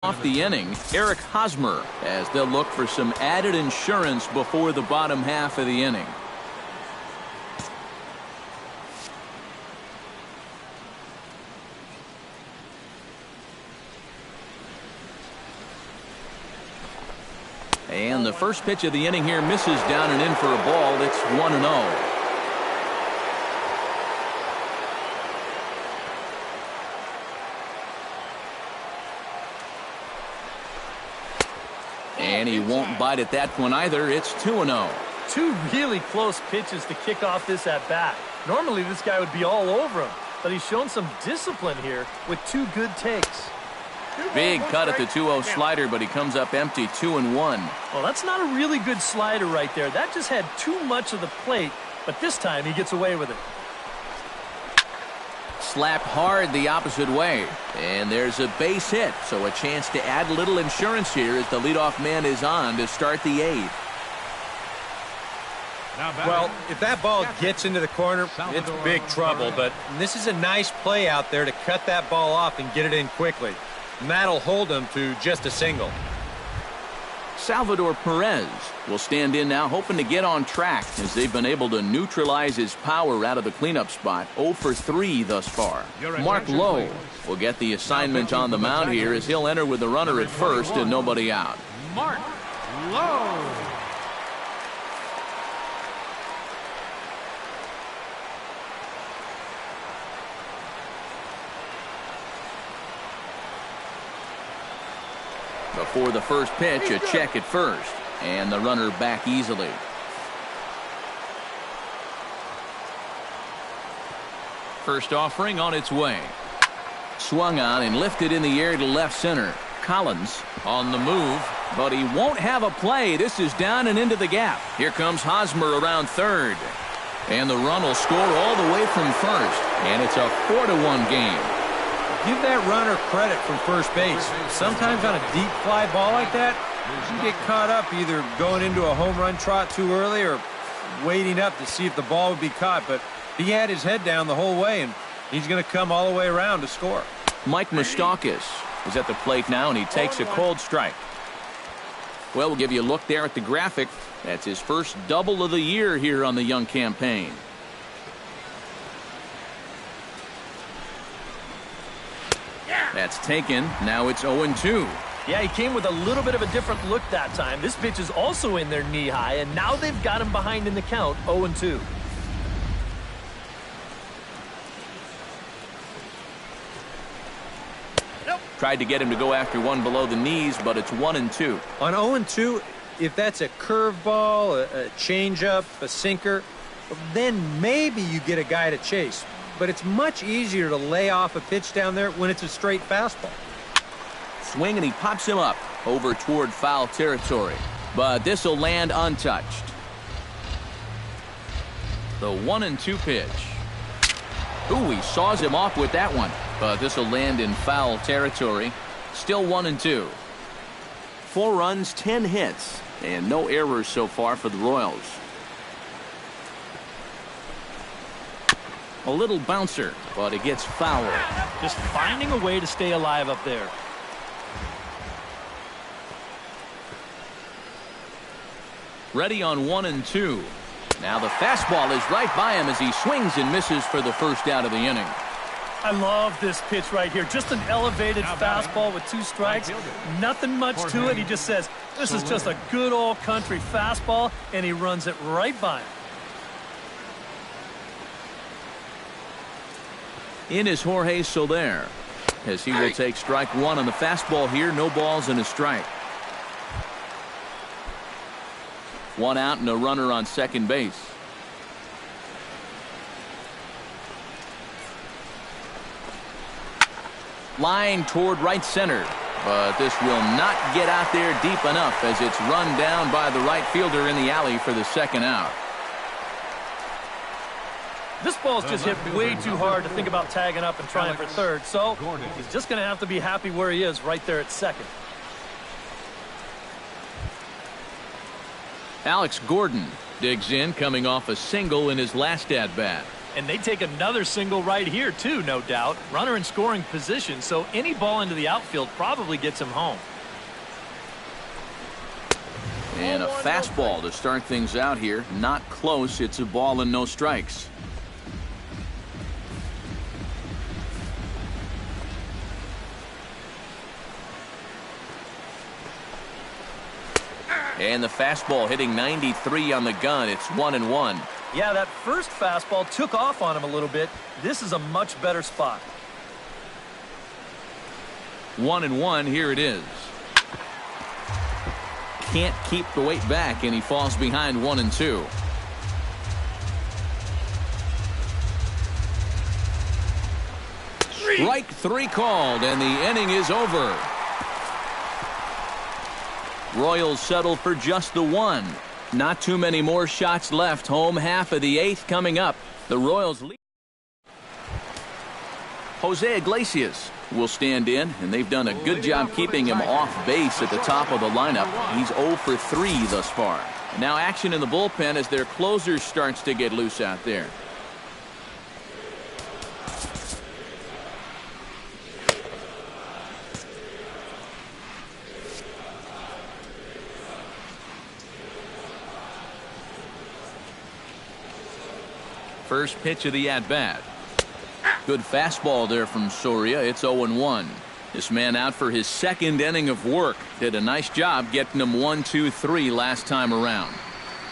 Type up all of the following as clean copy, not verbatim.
Off the inning, Eric Hosmer, as they'll look for some added insurance before the bottom half of the inning. And the first pitch of the inning here misses down and in for a ball. It's 1-0. And he won't bite at that one either. It's 2-0. Two really close pitches to kick off this at bat. Normally this guy would be all over him, but he's shown some discipline here with two good takes. Big cut at the 2-0 slider, but he comes up empty, 2-1. Well, that's not a really good slider right there. That just had too much of the plate, but this time he gets away with it. Slapped hard the opposite way, and there's a base hit, so a chance to add a little insurance here as the leadoff man is on to start the eighth. Well, if that ball gets into the corner, it's big trouble, but this is a nice play out there to cut that ball off and get it in quickly. And that'll hold them to just a single. Salvador Perez will stand in now, hoping to get on track as they've been able to neutralize his power out of the cleanup spot. 0 for 3 thus far. Mark Lowe will get the assignment on the mound here as he'll enter with the runner at first and nobody out. Mark Lowe. Before the first pitch, a check at first, and the runner back easily. First offering on its way. Swung on and lifted in the air to left center. Collins on the move, but he won't have a play. This is down and into the gap. Here comes Hosmer around third. And the run will score all the way from first, and it's a 4-1 game. Give that runner credit from first base. Sometimes on a deep fly ball like that, you get caught up either going into a home run trot too early or waiting up to see if the ball would be caught. But he had his head down the whole way, and he's going to come all the way around to score. Mike Moustakas is at the plate now, and he takes a cold strike. Well, we'll give you a look there at the graphic. That's his first double of the year here on the Young campaign. That's taken. Now it's 0-2. Yeah, he came with a little bit of a different look that time. This pitch is also in there knee high, and now they've got him behind in the count, 0-2. Tried to get him to go after one below the knees, but it's 1-2. On 0-2, if that's a curveball, a changeup, a sinker, then maybe you get a guy to chase. But it's much easier to lay off a pitch down there when it's a straight fastball. Swing, and he pops him up over toward foul territory. But this will land untouched. The 1-2 pitch. Ooh, he saws him off with that one. But this will land in foul territory. Still 1-2. 4 runs, 10 hits, and no errors so far for the Royals. A little bouncer, but it gets fouled. Just finding a way to stay alive up there. Ready on 1-2. Now the fastball is right by him as he swings and misses for the first out of the inning. I love this pitch right here. Just an elevated fastball with 2 strikes. Nothing much to it. He just says, this is just a good old country fastball, and he runs it right by him. In is Jorge Soler, as he will take strike 1 on the fastball here. No balls and a strike. 1 out and a runner on second base. Line toward right center, but this will not get out there deep enough as it's run down by the right fielder in the alley for the second out. This ball's just hit way too hard to think about tagging up and trying for third, so he's just going to have to be happy where he is right there at second. Alex Gordon digs in, coming off a single in his last at-bat. And they take another single right here, too, no doubt. Runner in scoring position, so any ball into the outfield probably gets him home. And a fastball to start things out here. Not close. It's a ball and no strikes. And the fastball hitting 93 on the gun. It's 1-1. Yeah, that first fastball took off on him a little bit. This is a much better spot. 1-1. Here it is. Can't keep the weight back, and he falls behind 1-2. Strike 3 called, and the inning is over. Royals settle for just the one. Not too many more shots left. Home half of the 8th coming up. The Royals lead. Jose Iglesias will stand in, and they've done a good job keeping him off base at the top of the lineup. He's 0 for 3 thus far. Now action in the bullpen as their closer starts to get loose out there. First pitch of the at-bat. Good fastball there from Soria. It's 0-1. This man out for his second inning of work. Did a nice job getting him 1-2-3 last time around.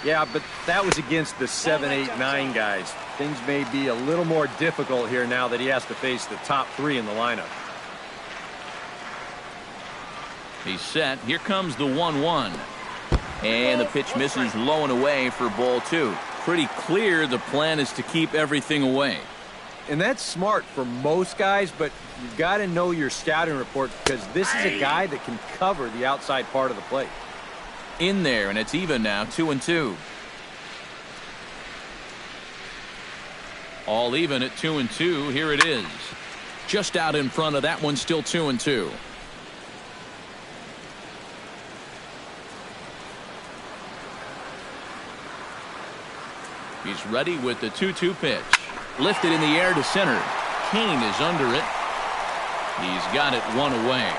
Yeah, but that was against the 7, 8, 9 guys. Things may be a little more difficult here now that he has to face the top 3 in the lineup. He's set. Here comes the 1-1. And the pitch misses low and away for ball 2. Pretty clear the plan is to keep everything away. And that's smart for most guys, but you've got to know your scouting report because this is a guy that can cover the outside part of the plate. In there, and it's even now, 2-2. All even at 2-2. Here it is. Just out in front of that one, still 2-2. He's ready with the 2-2 pitch. Lifted in the air to center. Kane is under it. He's got it one away.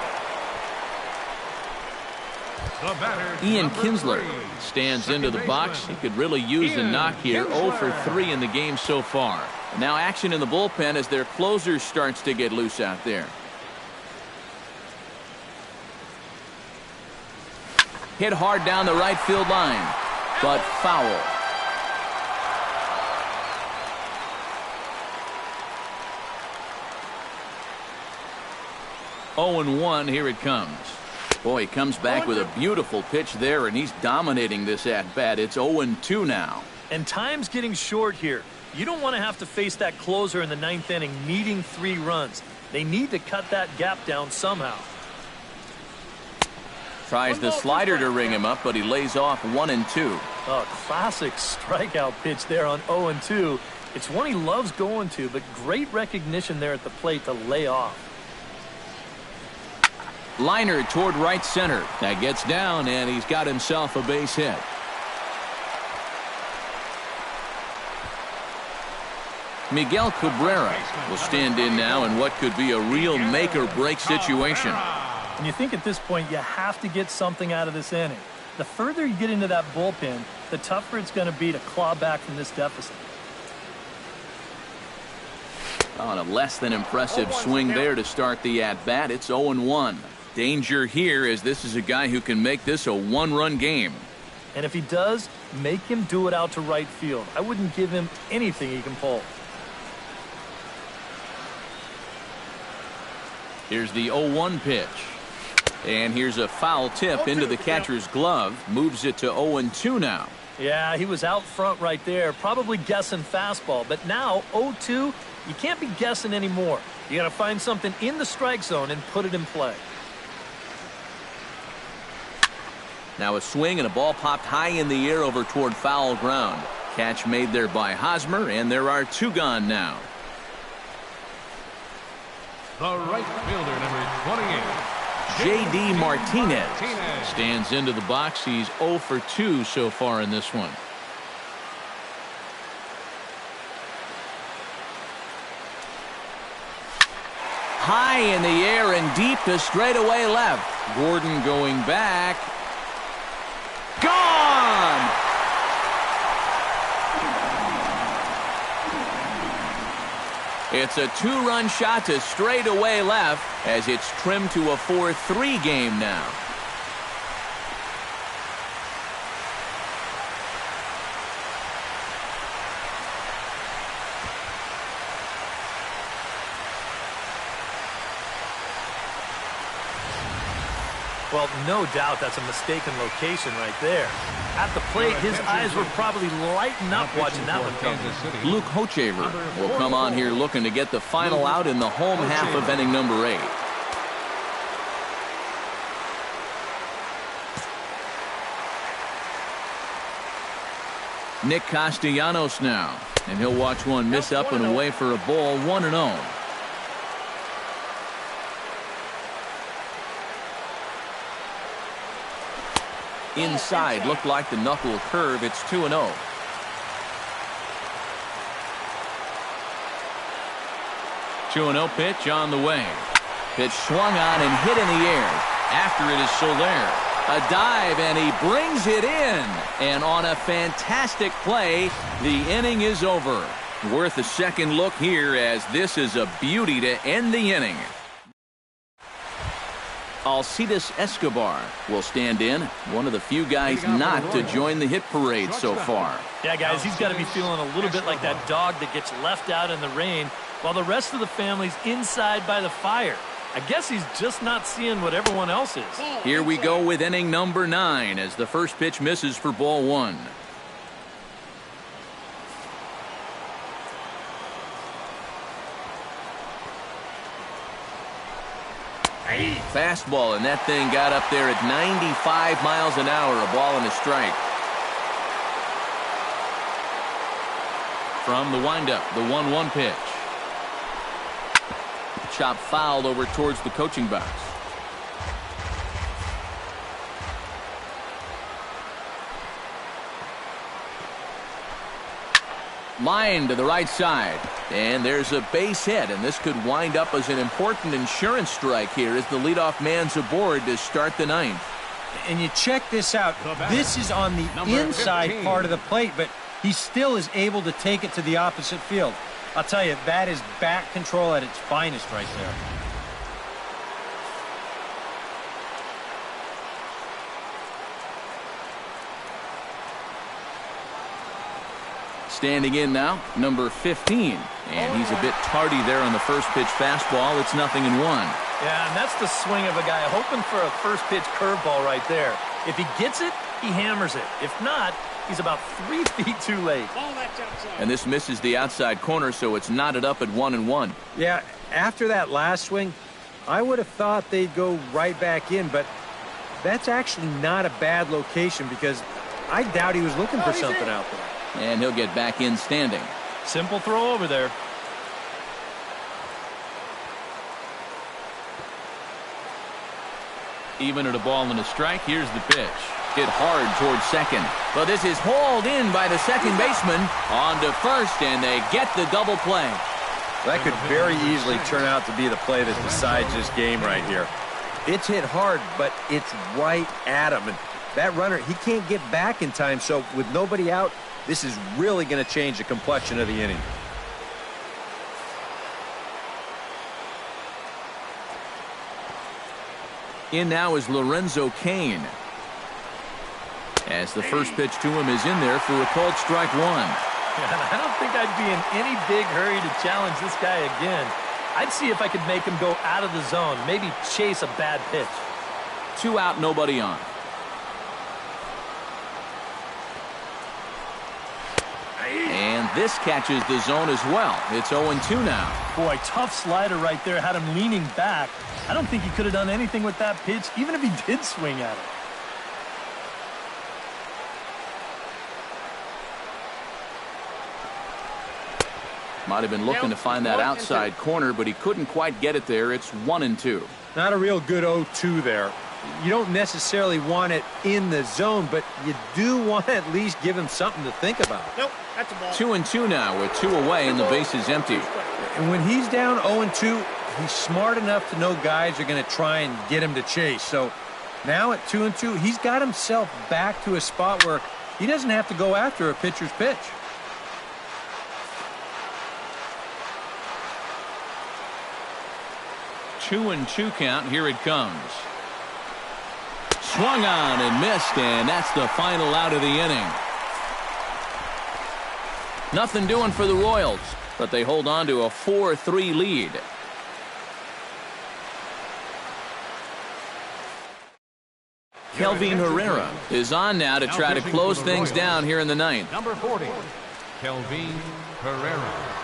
Ian Kinsler stands into the box. He could really use a knock here. 0 for 3 in the game so far. Now action in the bullpen as their closer starts to get loose out there. Hit hard down the right field line, but foul. 0-1. Here it comes. Boy, he comes back with a beautiful pitch there, and he's dominating this at-bat. It's 0-2 now. And time's getting short here. You don't want to have to face that closer in the 9th inning needing 3 runs. They need to cut that gap down somehow. Tries the slider to ring him up, but he lays off 1-2. Oh, classic strikeout pitch there on 0-2. It's one he loves going to, but great recognition there at the plate to lay off. Liner toward right center. That gets down, and he's got himself a base hit. Miguel Cabrera will stand in now in what could be a real make-or-break situation. And you think at this point you have to get something out of this inning. The further you get into that bullpen, the tougher it's going to be to claw back from this deficit. On a less than impressive swing there to start the at-bat. It's 0-1. Danger here as this is a guy who can make this a 1-run game. And if he does, make him do it out to right field. I wouldn't give him anything he can pull. Here's the 0-1 pitch. And here's a foul tip into the catcher's glove. Moves it to 0-2 now. Yeah, he was out front right there, probably guessing fastball. But now 0-2, you can't be guessing anymore. You got to find something in the strike zone and put it in play. Now a swing and a ball popped high in the air over toward foul ground. Catch made there by Hosmer, and there are 2 gone now. The right fielder, number 28. J.D. Martinez stands into the box. He's 0 for 2 so far in this one. high in the air and deep to straightaway left. Gordon going back. Gone! It's a 2-run shot to straightaway left as it's trimmed to a 4-3 game now. Well, no doubt that's a mistaken location right there. At the plate, his eyes were probably lighting up watching that one come. Luke Hochevar will come on here looking to get the final out in the home half of inning number 8. Nick Castellanos now, and he'll watch one miss up and away for a ball, 1-0. Inside, looked like the knuckle curve. It's 2-0. Pitch on the way. Pitch swung on and hit in the air. After it is Soler. A dive, and he brings it in. And on a fantastic play, the inning is over. Worth a second look here, as this is a beauty to end the inning. Alcides Escobar will stand in, one of the few guys not to join the hit parade so far. Yeah, guys, he's got to be feeling a little bit like that dog that gets left out in the rain while the rest of the family's inside by the fire. I guess he's just not seeing what everyone else is. Here we go with inning number 9 as the first pitch misses for ball 1. Fastball, and that thing got up there at 95 miles an hour, a ball and a strike. From the windup, the 1-1 pitch. Chop fouled over towards the coaching box. Line to the right side, and there's a base hit, and this could wind up as an important insurance strike here as the leadoff man's aboard to start the 9th. And you check this out. This is on the inside 15. Part of the plate, but he still is able to take it to the opposite field. I'll tell you, that is bat control at its finest right there. Standing in now, number 15. And he's a bit tardy there on the first pitch fastball. It's 0-1. Yeah, and that's the swing of a guy hoping for a first pitch curveball right there. If he gets it, he hammers it. If not, he's about 3 feet too late. And this misses the outside corner, so it's knotted up at 1-1. Yeah, after that last swing, I would have thought they'd go right back in, but that's actually not a bad location because I doubt he was looking for something out there. And he'll get back in standing. Simple throw over there. Even at a ball and a strike, here's the pitch. Hit hard towards second. But this is hauled in by the second baseman. On to first, and they get the double play. That could very easily turn out to be the play that decides this game right here. It's hit hard, but it's right at him. And that runner, he can't get back in time, so with nobody out, this is really going to change the complexion of the inning. In now is Lorenzo Cain. As the first pitch to him is in there for a called strike 1. Yeah, I don't think I'd be in any big hurry to challenge this guy again. I'd see if I could make him go out of the zone, maybe chase a bad pitch. 2 out, nobody on. And this catches the zone as well. It's 0-2 now. Boy, tough slider right there. Had him leaning back. I don't think he could have done anything with that pitch, even if he did swing at it. Might have been looking to find that outside corner, but he couldn't quite get it there. It's 1-2. Not a real good 0-2 there. You don't necessarily want it in the zone, but you do want to at least give him something to think about. Nope, that's a ball. 2-2 now with 2 away and the base is empty. And when he's down 0-2, he's smart enough to know guys are going to try and get him to chase. So now at 2-2, he's got himself back to a spot where he doesn't have to go after a pitcher's pitch. Two and two count. Here it comes. Swung on and missed, and that's the final out of the inning. Nothing doing for the Royals, but they hold on to a 4-3 lead. Kelvin Herrera is on now to try to close things down here in the ninth. Number 40, Kelvin Herrera.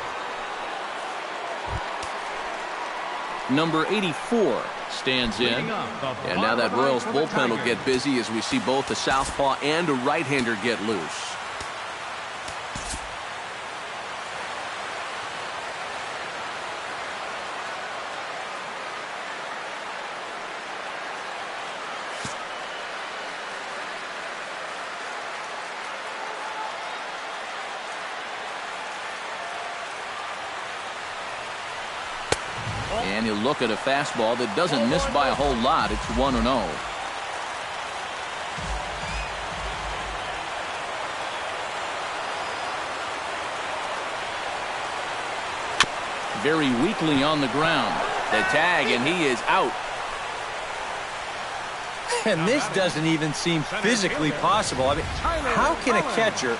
Number 84 stands in. And now that Royals bullpen will get busy as we see both the southpaw and a right-hander get loose. And he'll look at a fastball that doesn't miss by a whole lot. It's 1-0. Very weakly on the ground. The tag, and he is out. And this doesn't even seem physically possible. I mean, how can a catcher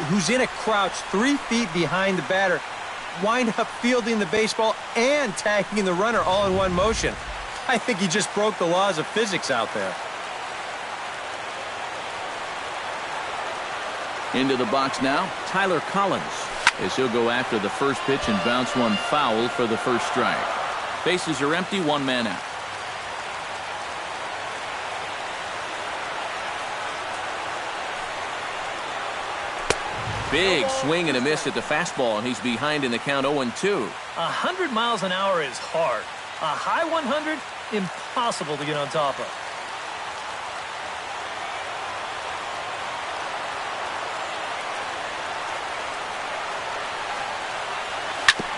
who's in a crouch 3 feet behind the batter wind up fielding the baseball and tagging the runner all in one motion? I think he just broke the laws of physics out there. Into the box now, Tyler Collins, as he'll go after the first pitch and bounce one foul for the first strike. Bases are empty, one man out. Big swing and a miss at the fastball, and he's behind in the count 0-2. 100 miles an hour is hard. A high 100, impossible to get on top of.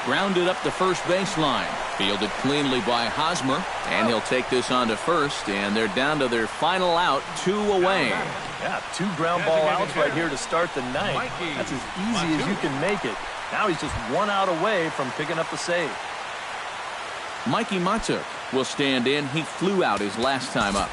Grounded up the first baseline. Fielded cleanly by Hosmer, and he'll take this on to first, and they're down to their final out, 2 away. Yeah, 2 ground ball outs right here to start the ninth. That's as easy as you can make it. Now he's just 1 out away from picking up the save. Mikey Matuk will stand in. He flew out his last time up.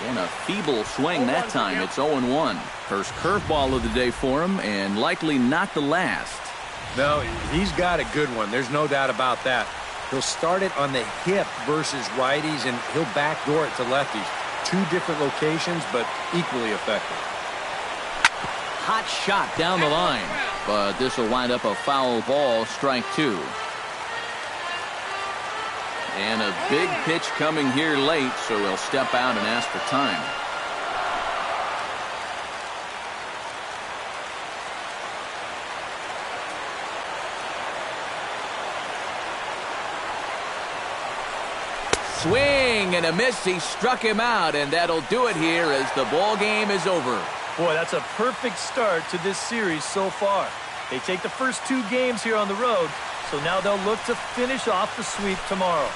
And a feeble swing that time. It's 0-1. First curveball of the day for him, and likely not the last. No, he's got a good one. There's no doubt about that. He'll start it on the hip versus righties, and he'll backdoor it to lefties. 2 different locations, but equally effective. Hot shot down the line, but this will wind up a foul ball, strike 2. And a big pitch coming here late, so he'll step out and ask for time. Swing and a miss. He struck him out, and that'll do it here as the ball game is over. Boy, that's a perfect start to this series so far. They take the first 2 games here on the road, so now they'll look to finish off the sweep tomorrow.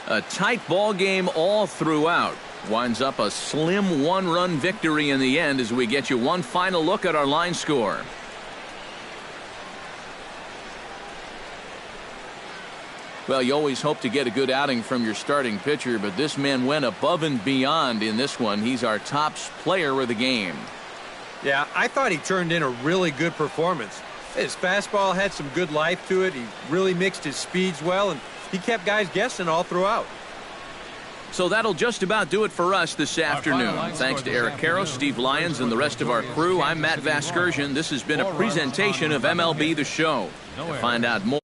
A tight ball game all throughout. Winds up a slim 1-run victory in the end as we get you one final look at our line score. Well, you always hope to get a good outing from your starting pitcher, but this man went above and beyond in this one. He's our top player of the game. Yeah, I thought he turned in a really good performance. His fastball had some good life to it. He really mixed his speeds well, and he kept guys guessing all throughout. So that'll just about do it for us this afternoon. Thanks to Eric Karros, Steve Lyons, and the rest of our crew. I'm Matt Vasgersian. This has been a presentation of MLB The Show. To find out more